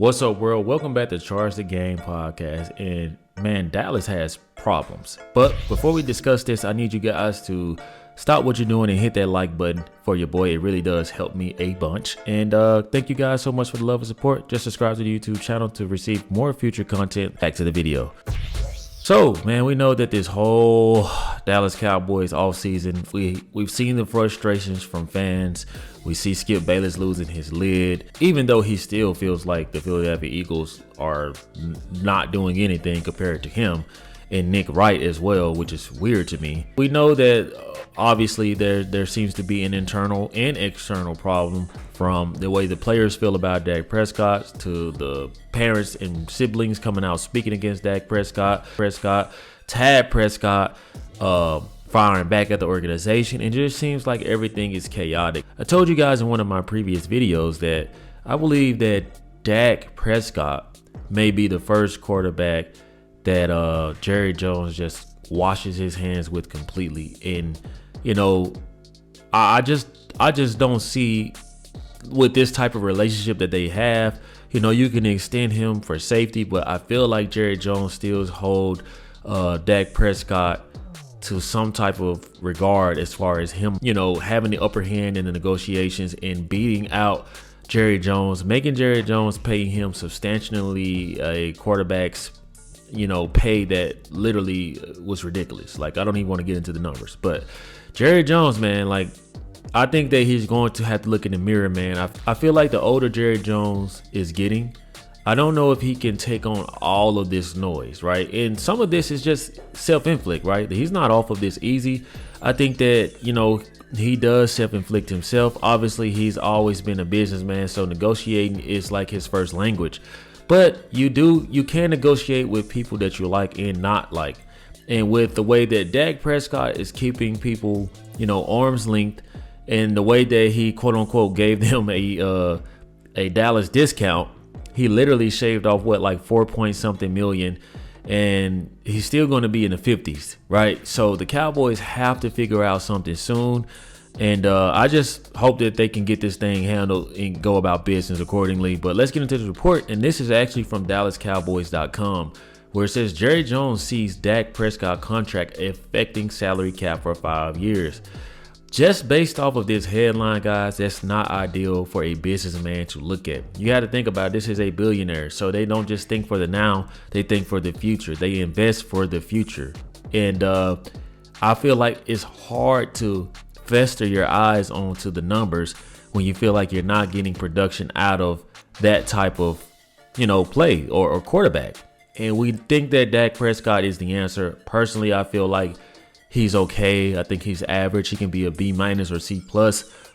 What's up, world? Welcome back to Charge the Game podcast. And man, Dallas has problems. But before we discuss this, I need you guys to stop what you're doing and hit that like button for your boy. It really does help me a bunch. And thank you guys so much for the love and support. Just subscribe to the YouTube channel to receive more future content. Back to the video. So, man, we know that this whole Dallas Cowboys offseason, we've seen the frustrations from fans. We see Skip Bayless losing his lid, even though he still feels like the Philadelphia Eagles are not doing anything compared to him, and Nick Wright as well, which is weird to me. We know that obviously there seems to be an internal and external problem, from the way the players feel about Dak Prescott to the parents and siblings coming out speaking against Dak Prescott, Tad Prescott firing back at the organization. It just seems like everything is chaotic. I told you guys in one of my previous videos that I believe that Dak Prescott may be the first quarterback that Jerry Jones just washes his hands with completely. And you know, I just don't see, with this type of relationship that they have, you know, you can extend him for safety, but I feel like Jerry Jones still hold Dak Prescott to some type of regard as far as him, you know, having the upper hand in the negotiations and beating out Jerry Jones, making Jerry Jones pay him substantially a quarterback's, you know, pay that literally was ridiculous. Like, I don't even want to get into the numbers, but Jerry Jones, man, like, I think that he's going to have to look in the mirror, man. I feel like the older Jerry Jones is getting, I don't know if he can take on all of this noise, right? And some of this is just self-inflict, right? He's not off of this easy. I think that, you know, he does self-inflict himself. Obviously, he's always been a businessman, so negotiating is like his first language. But you can negotiate with people that you like and not like. And with the way that Dak Prescott is keeping people, you know, arm's length, and the way that he quote unquote gave them a Dallas discount, he literally shaved off what, like 4 point something million, and he's still going to be in the 50s, right? So the Cowboys have to figure out something soon. And I just hope that they can get this thing handled and go about business accordingly. But let's get into this report. And this is actually from DallasCowboys.com, where it says Jerry Jones sees Dak Prescott contract affecting salary cap for 5 years. Just based off of this headline, guys, that's not ideal for a businessman to look at. You got to think about it. This is a billionaire, so they don't just think for the now, they think for the future. They invest for the future. And I feel like it's hard to fester your eyes onto the numbers when you feel like you're not getting production out of that type of, you know, play or quarterback. And we think that Dak Prescott is the answer. Personally, I feel like he's okay. I think he's average. He can be a B- or C+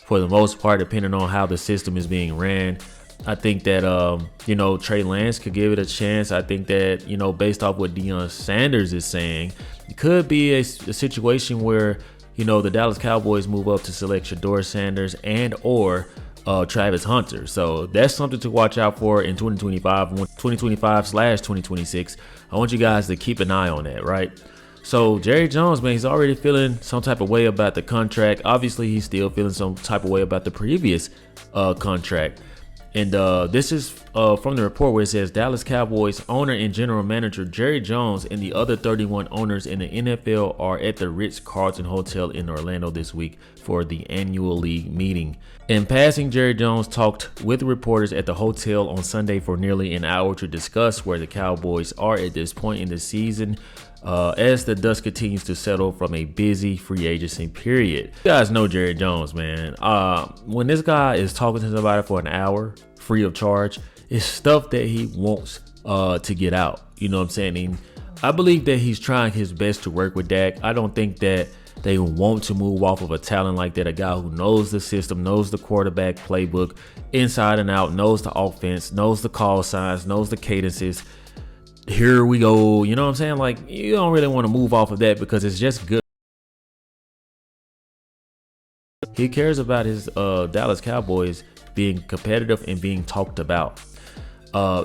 for the most part, depending on how the system is being ran. I think that, you know, Trey Lance could give it a chance. I think that, you know, based off what Deion Sanders is saying, it could be a situation where, you know, the Dallas Cowboys move up to select Shedeur Sanders and or Travis Hunter. So that's something to watch out for in 2025/2026. I want you guys to keep an eye on that, right? So Jerry Jones, man, he's already feeling some type of way about the contract. Obviously, he's still feeling some type of way about the previous contract. And this is from the report where it says Dallas Cowboys owner and general manager Jerry Jones and the other 31 owners in the NFL are at the Ritz-Carlton Hotel in Orlando this week for the annual league meeting. In passing, Jerry Jones talked with reporters at the hotel on Sunday for nearly an hour to discuss where the Cowboys are at this point in the season, as the dust continues to settle from a busy free agency period. You guys know Jerry Jones, man. When this guy is talking to somebody for an hour free of charge, it's stuff that he wants to get out. You know what I'm saying? And I believe that he's trying his best to work with Dak. I don't think that they want to move off of a talent like that, a guy who knows the system, knows the quarterback playbook inside and out, knows the offense, knows the call signs, knows the cadences. Here we go. You know what I'm saying? Like, you don't really want to move off of that because it's just good. He cares about his Dallas Cowboys being competitive and being talked about.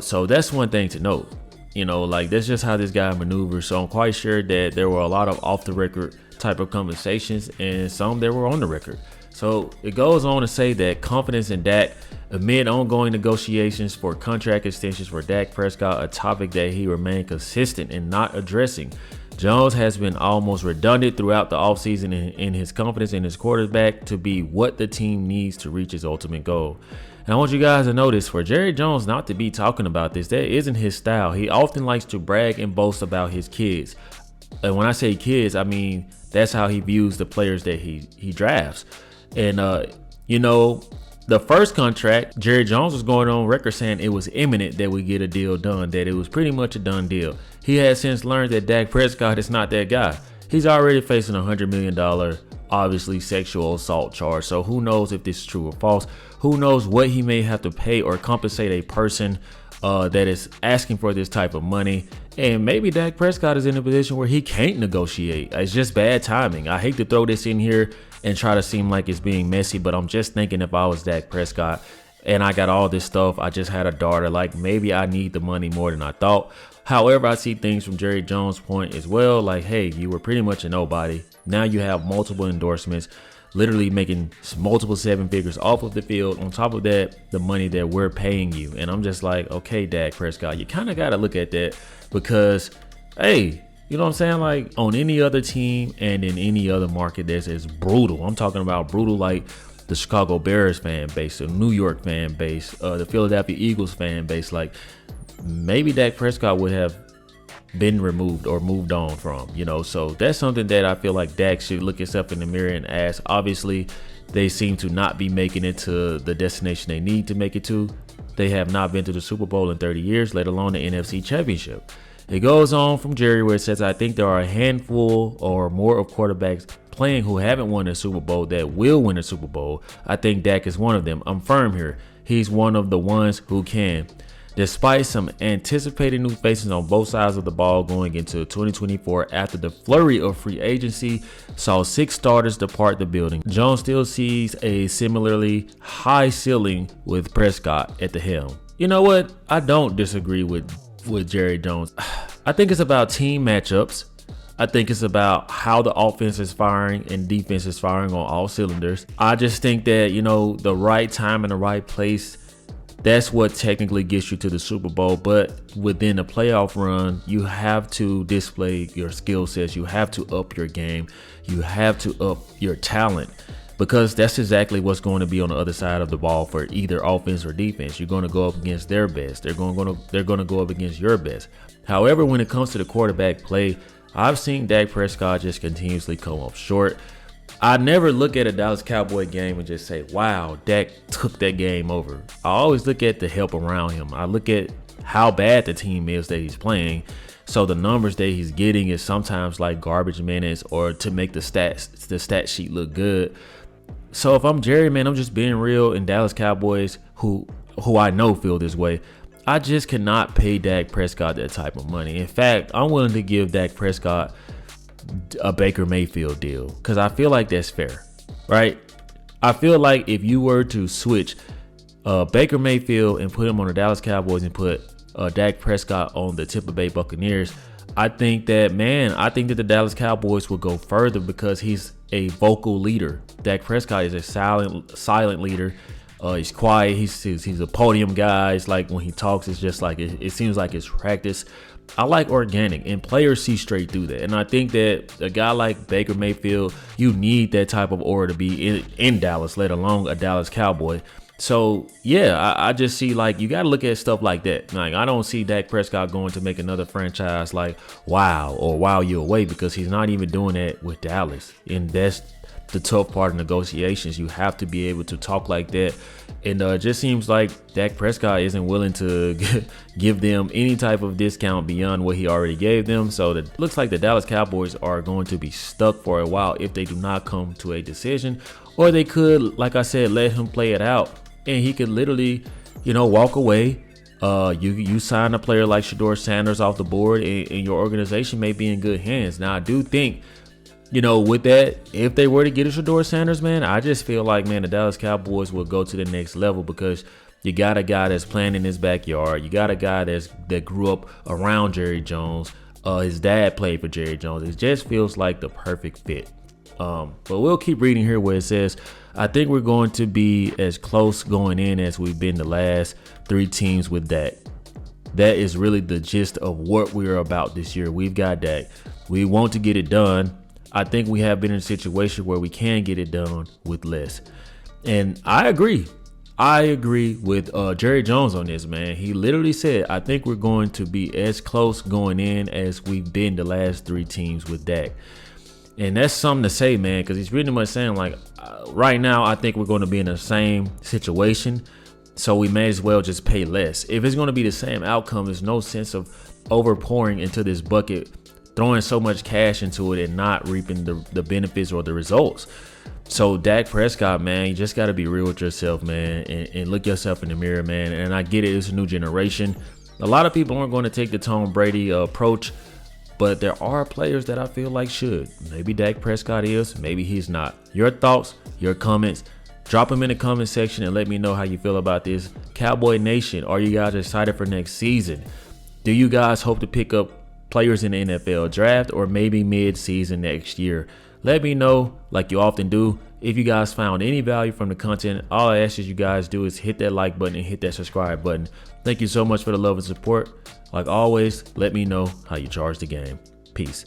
So that's one thing to note. You know, like, that's just how this guy maneuvers. So I'm quite sure that there were a lot of off the record type of conversations and some that were on the record. So it goes on to say that confidence in Dak amid ongoing negotiations for contract extensions for Dak Prescott, a topic that he remained consistent in not addressing. Jones has been almost redundant throughout the offseason in his confidence in his quarterback to be what the team needs to reach its ultimate goal. And I want you guys to notice, for Jerry Jones not to be talking about this, that isn't his style. He often likes to brag and boast about his kids. And when I say kids, I mean that's how he views the players that he drafts. And the first contract, Jerry Jones was going on record saying it was imminent that we get a deal done, that it was pretty much a done deal. He has since learned that Dak Prescott is not that guy. He's already facing a $100 million, obviously sexual assault charge. So who knows if this is true or false? Who knows what he may have to pay or compensate a person that is asking for this type of money. And maybe Dak Prescott is in a position where he can't negotiate. It's just bad timing. I hate to throw this in here and try to seem like it's being messy, but I'm just thinking if I was Dak Prescott and I got all this stuff, I just had a daughter, like maybe I need the money more than I thought. However, I see things from Jerry Jones' point as well. Like, hey, you were pretty much a nobody. Now you have multiple endorsements, literally making multiple seven figures off of the field. On top of that, the money that we're paying you. And I'm just like, okay, Dak Prescott, you kind of got to look at that because, hey, you know what I'm saying? Like on any other team and in any other market, this is brutal. I'm talking about brutal like the Chicago Bears fan base, the New York fan base, the Philadelphia Eagles fan base. Like maybe Dak Prescott would have been removed or moved on from, so that's something that I feel like Dak should look himself in the mirror and ask. Obviously, they seem to not be making it to the destination they need to make it to. They have not been to the Super Bowl in 30 years, let alone the NFC Championship. It goes on from Jerry where it says, I think there are a handful or more of quarterbacks playing who haven't won a Super Bowl that will win a Super Bowl. I think Dak is one of them. I'm firm here. He's one of the ones who can. Despite some anticipated new faces on both sides of the ball going into 2024 after the flurry of free agency saw 6 starters depart the building, Jones still sees a similarly high ceiling with Prescott at the helm. You know what? I don't disagree with Jerry Jones. I think it's about team matchups. I think it's about how the offense is firing and defense is firing on all cylinders. I just think that, the right time and the right place, that's what technically gets you to the Super Bowl. But within a playoff run, you have to display your skill sets. You have to up your game. You have to up your talent, because that's exactly what's going to be on the other side of the ball for either offense or defense. You're going to go up against their best. They're going to go up against your best. However, when it comes to the quarterback play, I've seen Dak Prescott just continuously come up short. I never look at a Dallas Cowboy game and just say, wow, Dak took that game over. I always look at the help around him. I look at how bad the team is that he's playing. So the numbers that he's getting is sometimes like garbage minutes or to make the stat sheet look good. So if I'm Jerry, man, I'm just being real. And Dallas Cowboys, who I know feel this way, I just cannot pay Dak Prescott that type of money. In fact, I'm willing to give Dak Prescott a Baker Mayfield deal because I feel like that's fair, right? I feel like if you were to switch Baker Mayfield and put him on the Dallas Cowboys and put Dak Prescott on the Tampa Bay Buccaneers, I think that the Dallas Cowboys will go further because he's a vocal leader. Dak Prescott is a silent leader. He's quiet. He's a podium guy. It's like when he talks, it's just like it seems like it's practice. I like organic, and players see straight through that. And I think that a guy like Baker Mayfield, you need that type of aura to be in Dallas, let alone a Dallas Cowboy. So, yeah, I just see like you got to look at stuff like that. Like I don't see Dak Prescott going to make another franchise like wow or wow you away because he's not even doing that with Dallas. And that's the tough part of negotiations. You have to be able to talk like that. And it just seems like Dak Prescott isn't willing to give them any type of discount beyond what he already gave them. So it looks like the Dallas Cowboys are going to be stuck for a while if they do not come to a decision. Or they could, like I said, let him play it out. And he could literally, walk away. You sign a player like Shedeur Sanders off the board and your organization may be in good hands. Now, I do think, with that, if they were to get a Shedeur Sanders, man, I just feel like, man, the Dallas Cowboys will go to the next level because you got a guy that's playing in his backyard. You got a guy that grew up around Jerry Jones. His dad played for Jerry Jones. It just feels like the perfect fit. But we'll keep reading here where it says, I think we're going to be as close going in as we've been the last 3 teams with Dak. That is really the gist of what we're about this year. We've got Dak. We want to get it done. I think we have been in a situation where we can get it done with less. And I agree. I agree with Jerry Jones on this, man. He literally said, I think we're going to be as close going in as we've been the last 3 teams with Dak. And that's something to say, man, because he's pretty much saying, like, right now, I think we're going to be in the same situation. So we may as well just pay less. If it's going to be the same outcome, there's no sense of overpouring into this bucket, throwing so much cash into it and not reaping the benefits or the results. So Dak Prescott, man, you just got to be real with yourself, man, and look yourself in the mirror, man. And I get it. It's a new generation. A lot of people aren't going to take the Tom Brady approach, but there are players that I feel like should. Maybe Dak Prescott is, maybe he's not. Your thoughts, your comments, drop them in the comment section and let me know how you feel about this. Cowboy Nation, are you guys excited for next season? Do you guys hope to pick up players in the NFL draft or maybe mid-season next year? Let me know, like you often do. If you guys found any value from the content, all I ask you guys do is hit that like button and hit that subscribe button. Thank you so much for the love and support. Like always, let me know how you charge the game. Peace.